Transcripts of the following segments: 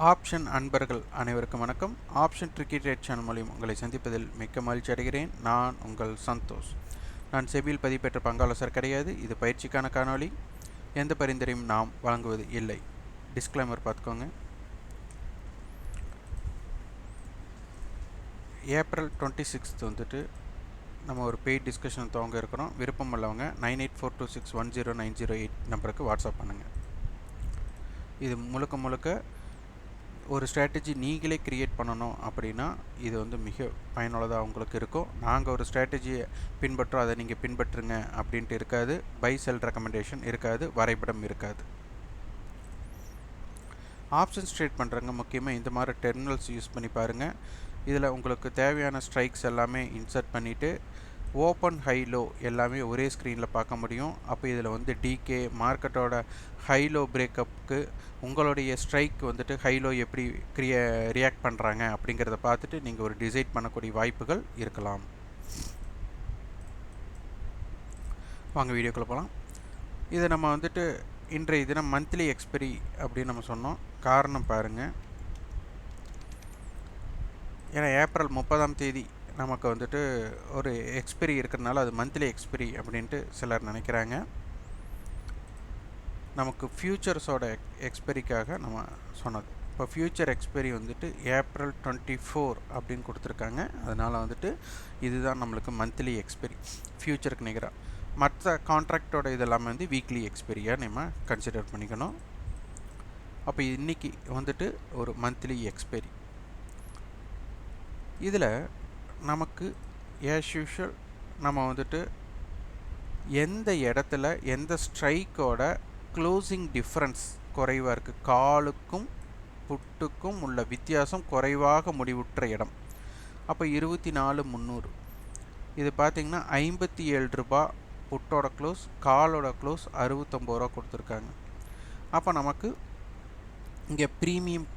Option அன்பர்கள் அனைவருக்கும் வணக்கம். ஆப்ஷன் ட்ரிக்கி ட்ரேட் சேனல் மூலம் உங்களை சந்திப்பதில் மிக்க மகிழ்ச்சி அடைகிறேன். நான் உங்கள் சந்தோஷ். நான் செபியில் பதிவு பெற்ற பங்காளர் கிடையாது. இது பயிற்சிக்கான காணொளி. எந்த பரிந்துரையும் நாம் வழங்குவது இல்லை. டிஸ்க்ளைமர் பார்த்துக்கோங்க. ஏப்ரல் 26 வந்துட்டு நம்ம ஒரு பெய்ட் டிஸ்கஷன் துவங்க இருக்கிறோம். விருப்பம் உள்ளவங்க 9842610908 நம்பருக்கு வாட்ஸ்அப் பண்ணுங்கள். இது முழுக்க ஒரு ஸ்ட்ராட்டஜி நீங்களே க்ரியேட் பண்ணணும் அப்படின்னா இது வந்து மிக பயனுள்ளதாக உங்களுக்கு இருக்கும். நாங்கள் ஒரு ஸ்ட்ராட்டஜியை பின்பற்றோம், அதை நீங்கள் பின்பற்றுங்க அப்படின்ட்டு இருக்காது. பை செல் ரெக்கமெண்டேஷன் இருக்காது, வரைபடம் இருக்காது. ஆப்ஷன்ஸ் ட்ரேட் பண்ணுறவங்க முக்கியமாக இந்த மாதிரி டெர்மினல்ஸ் யூஸ் பண்ணி பாருங்கள். இதில் உங்களுக்கு தேவையான ஸ்ட்ரைக்ஸ் எல்லாமே இன்சர்ட் பண்ணிவிட்டு ஓப்பன் ஹை லோ எல்லாமே ஒரே ஸ்க்ரீனில் பார்க்க முடியும். அப்போ இதில் வந்து டிகே மார்க்கெட்டோட ஹை லோ பிரேக்கப்புக்கு உங்களுடைய ஸ்ட்ரைக் வந்துட்டு ஹை லோ எப்படி ரியாக்ட் பண்ணுறாங்க அப்படிங்கிறத பார்த்துட்டு நீங்கள் ஒரு டிசைட் பண்ணக்கூடிய வாய்ப்புகள் இருக்கலாம். வாங்க வீடியோக்குள்ளே போகலாம். இதை நம்ம வந்துட்டு இன்றைய தினம் மந்த்லி எக்ஸ்பெரி அப்படின்னு நம்ம சொன்னோம். காரணம் பாருங்கள், ஏன்னா ஏப்ரல் 30 நமக்கு வந்துட்டு ஒரு எக்ஸ்பெரி இருக்கிறதுனால அது மந்த்லி எக்ஸ்பெரி அப்படின்ட்டு சிலர் நினைக்கிறாங்க. நமக்கு ஃப்யூச்சர்ஸோட எக்ஸ்பெரிக்காக நம்ம சொன்னது. இப்போ ஃப்யூச்சர் எக்ஸ்பெரி வந்துட்டு ஏப்ரல் 24 அப்படின்னு கொடுத்துருக்காங்க. அதனால் வந்துட்டு இதுதான் நம்மளுக்கு மந்த்லி எக்ஸ்பெரி ஃப்யூச்சருக்கு நிகராக. மற்ற கான்ட்ராக்டோட இதெல்லாமே வந்து வீக்லி எக்ஸ்பெரியாக நம்ம கன்சிடர் பண்ணிக்கணும். அப்போ இன்றைக்கி வந்துட்டு ஒரு மந்த்லி எக்ஸ்பெரி. இதில் நமக்கு ஆஸ் யூஷுவல் நம்ம வந்துட்டு எந்த இடத்துல எந்த ஸ்ட்ரைக்கோட க்ளோசிங் டிஃப்ரென்ஸ் குறைவாக இருக்குது, காலுக்கும் புட்டுக்கும் உள்ள வித்தியாசம் குறைவாக முடிவுற்ற இடம். அப்போ 24,300 இது பார்த்திங்கன்னா 57 ரூபா புட்டோட க்ளோஸ், காலோட க்ளோஸ் 69 ரூபா கொடுத்துருக்காங்க. அப்போ நமக்கு இங்கே ப்ரீமியம்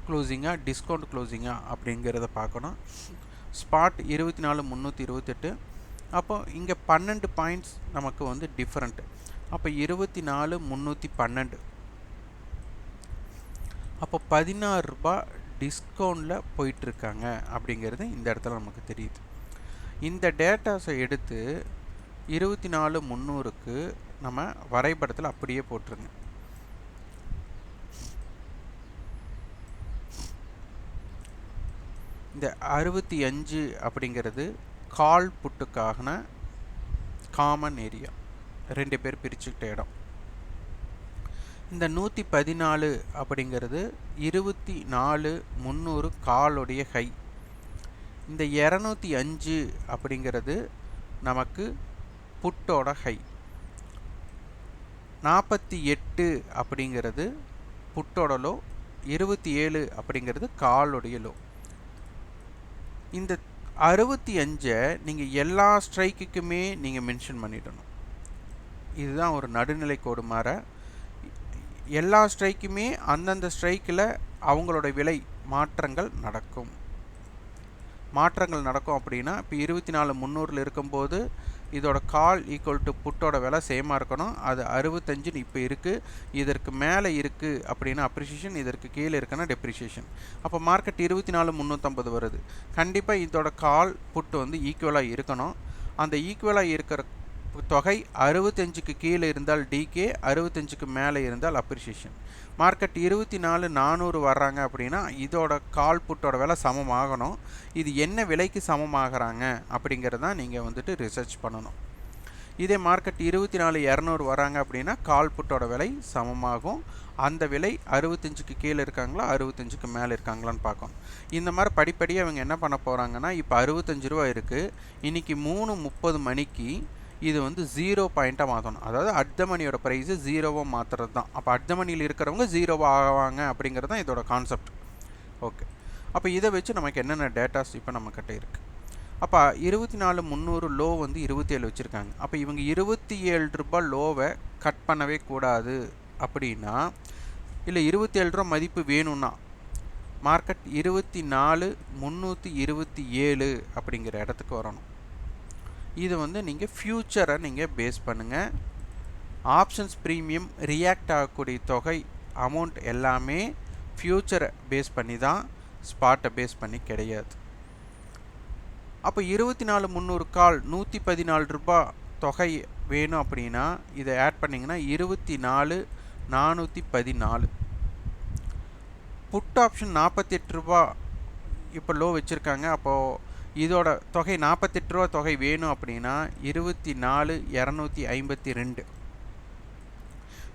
க்ளோசிங்காக டிஸ்கவுண்ட் க்ளோசிங்காக அப்படிங்கிறத பார்க்கணும். ஸ்பாட் 24,328. அப்போ இங்கே 12 பாயிண்ட்ஸ் நமக்கு வந்து டிஃப்ரெண்ட். அப்போ 24,312. அப்போ 16 ரூபா டிஸ்கவுண்டில் போயிட்டுருக்காங்க அப்படிங்கிறது இந்த இடத்துல நமக்கு தெரியுது. இந்த டேட்டாஸை எடுத்து 24,300க்கு நம்ம வரைபடத்தில் அப்படியே போட்டுருங்க. இந்த 65 அப்படிங்கிறது கால் புட்டுக்கான காமன் ஏரியா, 2 பேர் பிரிச்சுக்கிட்ட இடம். இந்த 114 அப்படிங்கிறது 24,300 காலுடைய ஹை. இந்த 205 அப்படிங்கிறது நமக்கு புட்டோட ஹை. 48 அப்படிங்கிறது புட்டோட லோ, 27 அப்படிங்கிறது காலுடைய லோ. இந்த 65 நீங்கள் எல்லா ஸ்ட்ரைக்குக்குமே நீங்கள் மென்ஷன் பண்ணிடணும். இதுதான் ஒரு நடுநிலை கோடு மாற. எல்லா ஸ்ட்ரைக்குமே அந்தந்த ஸ்ட்ரைக்கில் அவங்களோட விலை மாற்றங்கள் நடக்கும். அப்படின்னா இப்போ 24,300 இருக்கும்போது இதோட கால் ஈக்குவல் டு புட்டோட விலை சேமாக இருக்கணும். அது 65 இப்போ இருக்குது. இதற்கு மேலே இருக்குது அப்படின்னா அப்ரிசியேஷன், இதற்கு கீழே இருக்குன்னா டெப்ரிசியேஷன். அப்போ மார்க்கெட் 24,350 வருது. கண்டிப்பாக இதோட கால் புட்டு வந்து ஈக்குவலாக இருக்கணும். அந்த ஈக்குவலாக இருக்கிற தொகை 65க்கு கீழே இருந்தால் டிகே, 65க்கு மேலே இருந்தால் அப்ரிசியேஷன். மார்க்கெட் 24,400 வர்றாங்க அப்படின்னா இதோட கால் புட்டோட விலை சமமாகணும். இது என்ன விலைக்கு சமமாகறாங்க அப்படிங்கிறதான் நீங்கள் வந்துட்டு ரிசர்ச் பண்ணணும். இதே மார்க்கெட் 24,200 வராங்க அப்படின்னா கால் புட்டோட விலை சமமாகும். அந்த விலை 65க்கு கீழே இருக்காங்களா 65க்கு மேலே இருக்காங்களான்னு பார்க்கணும். இந்த மாதிரி படிப்படியாக அவங்க என்ன பண்ண போகிறாங்கன்னா, இப்போ 65 ரூபா இருக்குது. இன்றைக்கி 3:30 மணிக்கு இது வந்து 0 பாயிண்ட்டாக மாற்றணும். அதாவது அட் த மணியோட ப்ரைஸு 0வாக மாற்றுறது தான். அப்போ அட் த மணியில் இருக்கிறவங்க 0வாக ஆவாங்க அப்படிங்கிறது தான் இதோட கான்செப்ட். ஓகே, அப்போ இதை வச்சு நமக்கு என்னென்ன டேட்டாஸ் இப்போ நம்மக்கிட்ட இருக்குது. அப்போ 24,300 லோ வந்து 27 வச்சுருக்காங்க. அப்போ இவங்க 27 ரூபா லோவை கட் பண்ணவே கூடாது. அப்படின்னா இல்லை 27 ரூபா மதிப்பு வேணும்னா மார்க்கெட் 24,327 அப்படிங்கிற இடத்துக்கு வரணும். இது வந்து நீங்கள் ஃப்யூச்சரை நீங்கள் பேஸ் பண்ணுங்கள். ஆப்ஷன்ஸ் ப்ரீமியம் ரியாக்ட் ஆகக்கூடிய தொகை அமௌண்ட் எல்லாமே ஃப்யூச்சரை பேஸ் பண்ணி தான், ஸ்பாட்டை பேஸ் பண்ணி கிடையாது. அப்போ 24,300 கால் ₹114 தொகை வேணும் அப்படின்னா இதை ஆட் பண்ணிங்கன்னா 24,414. புட் ஆப்ஷன் ₹48 இப்போ லோ வச்சுருக்காங்க. அப்போது இதோட தொகை ₹48 தொகை வேணும் அப்படின்னா 24,252.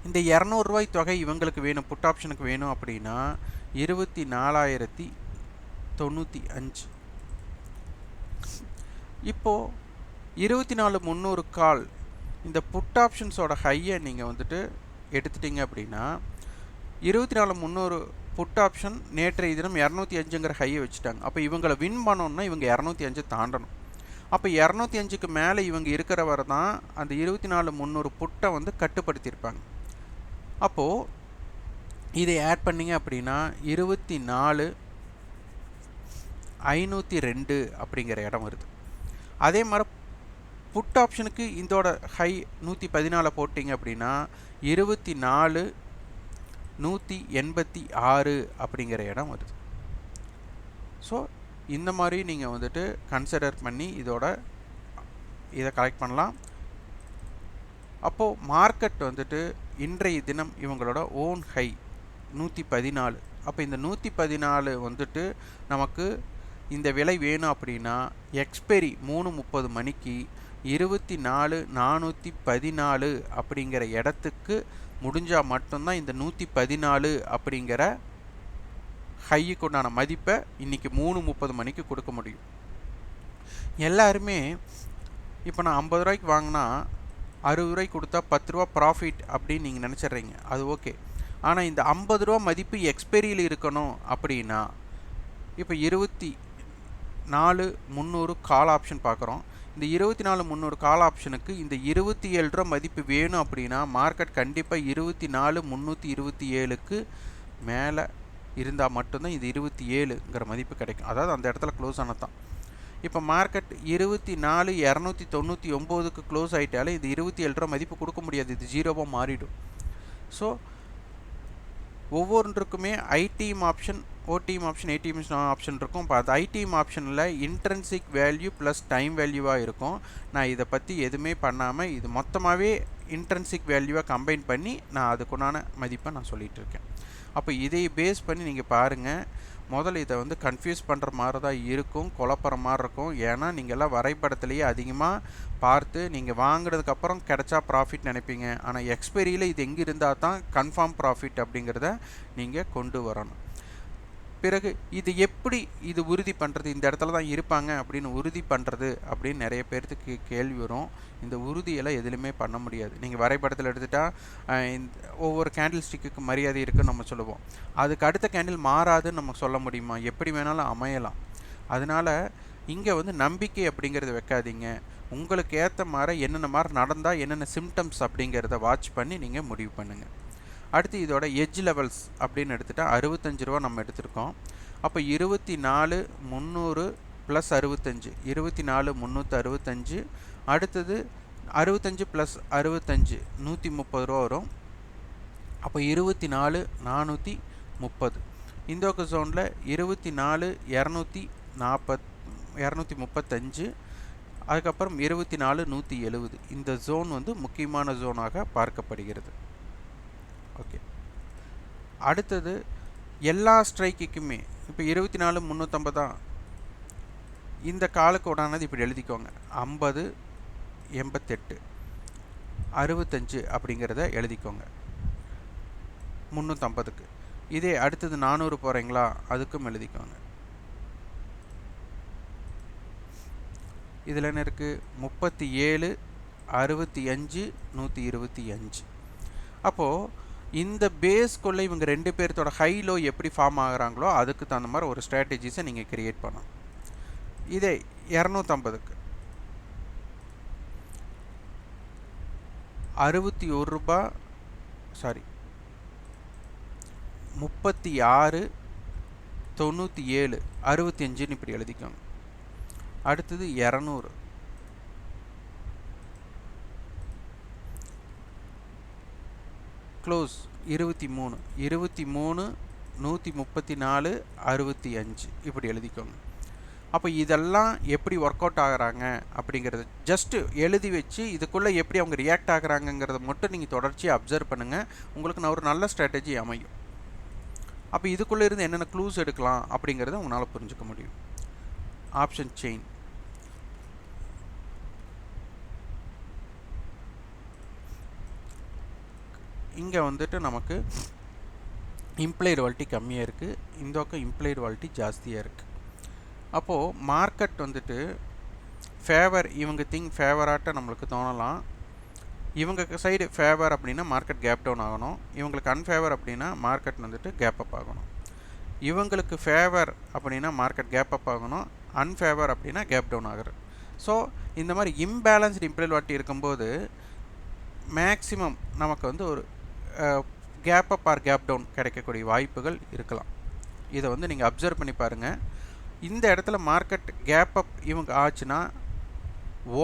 இந்த ₹200 தொகை இவங்களுக்கு வேணும், புட் ஆப்ஷனுக்கு வேணும் அப்படின்னா 24,095. இப்போது 24,300 கால் இந்த புட் ஆப்ஷன்ஸோட ஹையை நீங்கள் வந்துட்டு எடுத்துட்டிங்க அப்படின்னா 24,300 புட் ஆப்ஷன் நேற்றைய தினம் 205ங்கிற ஹையை வச்சுட்டாங்க. அப்போ இவங்களை வின் பண்ணணும்னா இவங்க 205 தாண்டணும். அப்போ 205க்கு மேலே இவங்க இருக்கிற வரை தான் அந்த 24,300 புட்டை வந்து கட்டுப்படுத்தியிருப்பாங்க. அப்போது இதை ஆட் பண்ணிங்க அப்படின்னா 24,502 அப்படிங்கிற இடம் வருது. அதே மாதிரி புட் ஆப்ஷனுக்கு இதோட ஹை 114 போட்டிங்க அப்படின்னா 24,186 அப்படிங்கிற இடம் வருது. ஸோ இந்த மாதிரி நீங்கள் வந்துட்டு கன்சிடர் பண்ணி இதை கலெக்ட் பண்ணலாம். அப்போது மார்க்கெட் வந்துட்டு இன்றைய தினம் இவங்களோட ஓன் ஹை 114. அப்போ இந்த 114 வந்துட்டு நமக்கு இந்த விலை வேணும் அப்படின்னா எக்ஸ்பைரி 3:30 மணிக்கு 24,414 அப்படிங்கிற இடத்துக்கு முடிஞ்சால் மட்டும்தான் இந்த 114 அப்படிங்கிற ஹைக்கு உண்டான மதிப்பை இன்றைக்கி 3:30 மணிக்கு கொடுக்க முடியும். எல்லாருமே இப்போ நான் 50 ரூபாய்க்கு வாங்கினா 60 ரூபாய்க்கு கொடுத்தா 10 ரூபா ப்ராஃபிட் அப்படின்னு நீங்கள் நினச்சிட்றீங்க, அது ஓகே. ஆனால் இந்த 50 ரூபா மதிப்பு எக்ஸ்பைரியில் இருக்கணும் அப்படின்னா இப்போ 24,300 கால் ஆப்ஷன் பார்க்குறோம். இந்த 24,300 கால் ஆப்ஷனுக்கு இந்த 27 ரூபா மதிப்பு வேணும் அப்படின்னா மார்க்கெட் கண்டிப்பாக 24,327க்கு மேலே இருந்தால் மட்டும்தான் இது 27ங்கிற மதிப்பு கிடைக்கும். அதாவது அந்த இடத்துல க்ளோஸ் ஆனதான். இப்போ மார்க்கெட் 24,299க்கு க்ளோஸ் ஆகிட்டாலே இது 27 ரூபா மதிப்பு கொடுக்க முடியாது, இது ஜீரோவாக மாறிடும். ஸோ ஒவ்வொன்றுக்குமே IDM option, ODM option, ATM option இருக்கும். இப்போ அது ஐடிஎம் ஆப்ஷனில் இன்ட்ரென்சிக் வேல்யூ ப்ளஸ் டைம் வேல்யூவாக இருக்கும். நான் இதை பற்றி எதுவுமே பண்ணாமல் இது மொத்தமாகவே இன்ட்ரென்சிக் வேல்யூவாக கம்பைன் பண்ணி நான் அதுக்குண்டான மதிப்பை நான் சொல்லிகிட்டு இருக்கேன். அப்போ இதை பேஸ் பண்ணி நீங்கள் பாருங்கள். முதல்ல இதை வந்து கன்ஃபியூஸ் பண்ணுற மாதிரி தான் இருக்கும், குழப்புற மாதிரி இருக்கும். ஏன்னா நீங்கள் எல்லாம் வரைபடத்துலேயே அதிகமாக பார்த்து நீங்கள் வாங்கினதுக்கப்புறம் கிடைச்சா ப்ராஃபிட் நினைப்பீங்க. ஆனால் எக்ஸ்பைரியில் இது எங்கே இருந்தால் தான் கன்ஃபார்ம் ப்ராஃபிட் அப்படிங்கிறத நீங்கள் கொண்டு வரணும். பிறகு இது எப்படி இது உறுதி பண்ணுறது, இந்த இடத்துல தான் இருப்பாங்க அப்படின்னு உறுதி பண்ணுறது அப்படின்னு நிறைய பேர்த்துக்கு கேள்வி வரும். இந்த உறுதியெல்லாம் எதுலையுமே பண்ண முடியாது. நீங்கள் வரைபடத்தில் எடுத்துட்டால் ஒவ்வொரு கேண்டில் ஸ்டிக்கு மரியாதை இருக்குன்னு நம்ம சொல்லுவோம். அதுக்கு அடுத்த கேண்டில் மாறாதுன்னு நம்ம சொல்ல முடியுமா? எப்படி வேணாலும் அமையலாம். அதனால் இங்கே வந்து நம்பிக்கை அப்படிங்கிறத வைக்காதீங்க. உங்களுக்கு ஏற்ற மாதிரி என்னென்ன மாதிரி நடந்தால் என்னென்ன சிம்டம்ஸ் அப்படிங்கிறத வாட்ச் பண்ணி நீங்கள் முடிவு பண்ணுங்கள். அடுத்து இதோட எட்ஜ் லெவல்ஸ் அப்படின்னு எடுத்துகிட்டால் 65 ரூபா நம்ம எடுத்திருக்கோம். அப்போ 24,300 ப்ளஸ் 65 24,365. அடுத்தது 65 ப்ளஸ் 65 130 ரூபா வரும். அப்போ 24,430. இந்த ஜோனில் 24,235. அதுக்கப்புறம் 24,170. இந்த ஜோன் வந்து முக்கியமான ஜோனாக பார்க்கப்படுகிறது. ஓகே, அடுத்தது எல்லா ஸ்ட்ரைக்குக்குமே இப்போ 24,350 தான் இந்த காலுக்கு உடானது. இப்படி எழுதிக்கோங்க, 50, 88, 65 அப்படிங்கிறத எழுதிக்கோங்க 350க்கு. இதே அடுத்தது 400 போகிறீங்களா, அதுக்கும் எழுதிக்கோங்க. இதில் என்ன இருக்குது? 37, 65, 125. அப்போது இந்த பேஸ்க்குள்ளே இவங்க ரெண்டு பேர்த்தோட ஹை லோ எப்படி ஃபார்ம் ஆகுறாங்களோ அதுக்கு தகுந்த மாதிரி ஒரு ஸ்ட்ராட்டஜிஸை நீங்கள் கிரியேட் பண்ணணும். இதே 250க்கு 61 ரூபா, சாரி 36, 97, 65ன்னு இப்படி எழுதிக்கோங்க. அடுத்தது 200, க்ளோஸ் 23, 23, 134 65 இப்படி எழுதிக்கோங்க. அப்போ இதெல்லாம் எப்படி ஒர்க் அவுட் ஆகுறாங்க அப்படிங்கிறது ஜஸ்ட் எழுதி வச்சு இதுக்குள்ளே எப்படி அவங்க ரியாக்ட் ஆகுறாங்கங்கிறத மட்டும் நீங்கள் தொடர்ச்சியாக அப்சர்வ் பண்ணுங்கள். உங்களுக்கு நான் ஒரு நல்ல ஸ்ட்ராட்டஜி அமையும். அப்போ இதுக்குள்ளே இருந்து என்னென்ன க்ளூஸ் எடுக்கலாம் அப்படிங்கிறத உங்களால் புரிஞ்சுக்க முடியும். ஆப்ஷன் செயின், இங்கே வந்துட்டு நமக்கு இம்ப்ளைடு வால்ட்டி கம்மியாக இருக்குது, இந்த பக்கம் இம்ப்ளைடு வால்ட்டி ஜாஸ்தியாக இருக்குது. அப்போது மார்க்கெட் வந்துட்டு ஃபேவர், இவங்க ஃபேவராட்ட நம்மளுக்கு தோணலாம். இவங்க சைடு ஃபேவர் அப்படின்னா மார்க்கெட் கேப் டவுன் ஆகணும், இவங்களுக்கு அன்ஃபேவர் அப்படின்னா மார்க்கெட் வந்துட்டு கேப் அப் ஆகணும். இவங்களுக்கு ஃபேவர் அப்படின்னா மார்க்கெட் கேப் அப் ஆகணும், அன்ஃபேவர் அப்படின்னா கேப் டவுன் ஆகுது. ஸோ இந்த மாதிரி இம்பேலன்ஸ்டு இம்ப்ளைடு வால்ட்டி இருக்கும்போது மேக்ஸிமம் நமக்கு வந்து ஒரு gap up or gap down கிடைக்கக்கூடிய வாய்ப்புகள் இருக்கலாம். இதை வந்து நீங்கள் அப்சர்வ் பண்ணி பாருங்கள். இந்த இடத்துல மார்க்கெட் கேப் அப் இவங்க ஆச்சுன்னா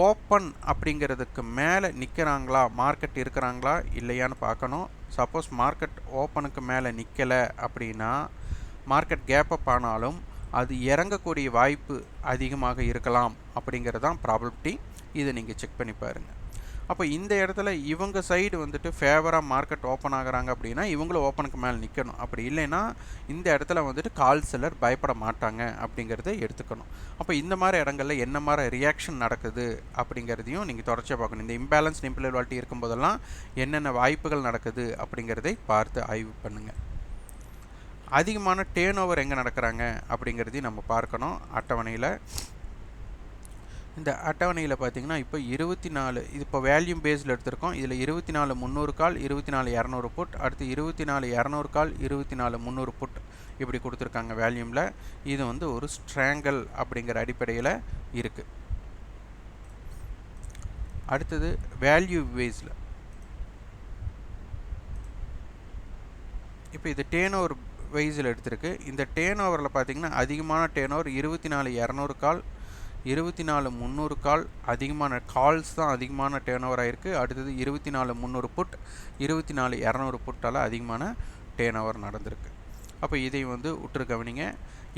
ஓப்பன் அப்படிங்கிறதுக்கு மேலே நிற்கிறாங்களா, மார்க்கெட் இருக்கிறாங்களா இல்லையான்னு பார்க்கணும். சப்போஸ் மார்க்கெட் ஓப்பனுக்கு மேலே நிற்கலை அப்படின்னா மார்க்கெட் கேப் அப் ஆனாலும் அது இறங்கக்கூடிய வாய்ப்பு அதிகமாக இருக்கலாம் அப்படிங்கிறது தான் ப்ராபபிலிட்டி. இதை நீங்கள் செக் பண்ணி பாருங்கள். அப்போ இந்த இடத்துல இவங்க சைடு வந்துட்டு ஃபேவராக மார்க்கெட் ஓப்பன் ஆகுறாங்க அப்படின்னா இவங்களும் ஓப்பனுக்கு மேலே நிற்கணும். அப்படி இல்லைன்னா இந்த இடத்துல வந்துட்டு கால் செல்லர் பயப்பட மாட்டாங்க அப்படிங்கிறத எடுத்துக்கணும். அப்போ இந்த மாதிரி இடங்களில் என்ன மாதிரி ரியாக்ஷன் நடக்குது அப்படிங்கிறதையும் நீங்கள் தொடர்ச்சியாக பார்க்கணும். இந்த இம்பேலன்ஸ்டு இம்ப்ளைடு வால்ட்டி இருக்கும்போதெல்லாம் என்னென்ன வாய்ப்புகள் நடக்குது அப்படிங்கிறதை பார்த்து ஆய்வு பண்ணுங்கள். அதிகமான டேர்ன் ஓவர் எங்கே நடக்கிறாங்க அப்படிங்கிறதையும் நம்ம பார்க்கணும். அட்டவணையில் இந்த அட்டவணையில் பார்த்திங்கன்னா இப்போ 24, இது இப்போ வேல்யூம் பேஸில் எடுத்திருக்கோம். இதில் 24 300 கால், 24 200 புட், அடுத்து 24 200 கால், 24 300 புட் இப்படி கொடுத்துருக்காங்க வேல்யூமில். இது வந்து ஒரு ஸ்ட்ராங்கல் அப்படிங்கிற அடிப்படையில் இருக்குது. அடுத்தது வேல்யூ பேஸில் இப்போ இது டேர்ன் ஓவர் வைஸில் எடுத்திருக்கு. இந்த டேர்ன் ஓவரில் பார்த்திங்கன்னா அதிகமான டேர்ன் ஓவர் 24 200 கால், 24 300 கால், அதிகமான கால்ஸ் தான் அதிகமான டேர்ன் ஓவர் ஆகிருக்கு. அடுத்தது 24 300 புட், 24 200 புட்டால் அதிகமான டேர்ன் ஓவர் நடந்திருக்கு. அப்போ இதை வந்து உற்று கவனிங்க,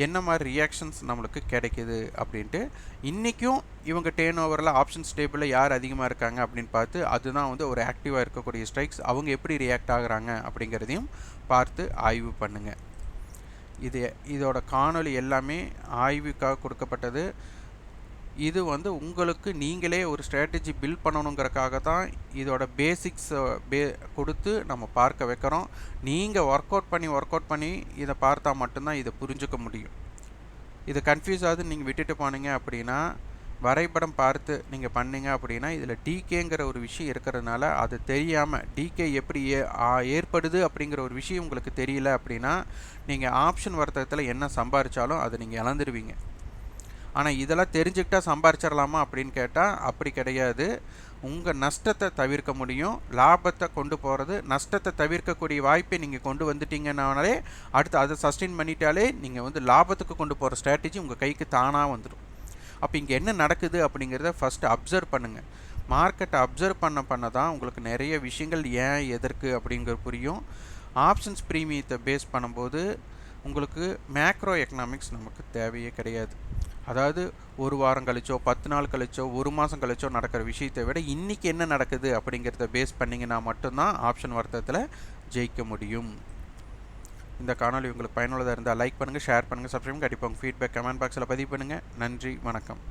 என்ன மாதிரி ரியாக்ஷன்ஸ் நம்மளுக்கு கிடைக்கிது அப்படின்ட்டு. இன்றைக்கும் இவங்க டேர்ன் ஓவரில் ஆப்ஷன்ஸ் டேபிளில் யார் அதிகமாக இருக்காங்க அப்படின்னு பார்த்து அதுதான் வந்து ஒரு ஆக்டிவாக இருக்கக்கூடிய ஸ்ட்ரைக்ஸ், அவங்க எப்படி ரியாக்ட் ஆகுறாங்க அப்படிங்கிறதையும் பார்த்து ஆய்வு பண்ணுங்கள். இதோட காணொளி எல்லாமே ஆய்வுக்காக கொடுக்கப்பட்டது. இது வந்து உங்களுக்கு நீங்களே ஒரு ஸ்ட்ராட்டஜி பில்ட் பண்ணணுங்கிறக்காக தான் இதோட பேசிக்ஸ் கொடுத்து நம்ம பார்க்க வைக்கிறோம். நீங்கள் ஒர்க் அவுட் பண்ணி இதை பார்த்தா மட்டும்தான் இதை புரிஞ்சுக்க முடியும். இது கன்ஃபியூஸ் ஆகுது நீங்கள் விட்டுட்டு போனீங்க அப்படின்னா, வரைபடம் பார்த்து நீங்கள் பண்ணீங்க அப்படின்னா இதில் டிகேங்கிற ஒரு விஷயம் இருக்கிறதுனால அது தெரியாமல் டிகே எப்படி ஏற்படுது அப்படிங்கிற ஒரு விஷயம் உங்களுக்கு தெரியல அப்படின்னா நீங்கள் ஆப்ஷன் வர்த்தகத்தில் என்ன சம்பாதிச்சாலும் அதை நீங்கள் இழந்துடுவீங்க. ஆனால் இதெல்லாம் தெரிஞ்சுக்கிட்டால் சம்பாரிச்சிடலாமா அப்படின்னு கேட்டால் அப்படி கிடையாது. உங்கள் நஷ்டத்தை தவிர்க்க முடியும், லாபத்தை கொண்டு போகிறது. நஷ்டத்தை தவிர்க்கக்கூடிய வாய்ப்பை நீங்கள் கொண்டு வந்துட்டீங்கன்னாலே அடுத்து அதை சஸ்டெயின் பண்ணிட்டாலே நீங்கள் வந்து லாபத்துக்கு கொண்டு போகிற ஸ்ட்ராட்டஜி உங்கள் கைக்கு தானாக வந்துடும். அப்போ இங்கே என்ன நடக்குது அப்படிங்கிறத ஃபஸ்ட்டு அப்சர்வ் பண்ணுங்கள். மார்க்கெட்டை அப்சர்வ் பண்ண தான் உங்களுக்கு நிறைய விஷயங்கள் ஏன் எதற்கு அப்படிங்கிறது புரியும். ஆப்ஷன்ஸ் ப்ரீமியத்தை பேஸ் பண்ணும்போது உங்களுக்கு மேக்ரோ எக்கனாமிக்ஸ் நமக்கு தேவையே கிடையாது. அதாவது ஒரு வாரம் கழிச்சோ 10 நாள் கழிச்சோ 1 மாதம் கழிச்சோ நடக்கிற விஷயத்தை விட இன்றைக்கி என்ன நடக்குது அப்படிங்கிறத பேஸ் பண்ணிங்கன்னா மட்டும்தான் ஆப்ஷன் வர்த்தகத்தில் ஜெயிக்க முடியும். இந்த காணொலி உங்களுக்கு பயனுள்ளதாக இருந்தால் லைக் பண்ணுங்கள், ஷேர் பண்ணுங்கள், சப்ஸ்கிரைப். கண்டிப்பாக உங்கள் ஃபீட்பேக் கமெண்ட் பாக்ஸில் பதிவு பண்ணுங்கள். நன்றி, வணக்கம்.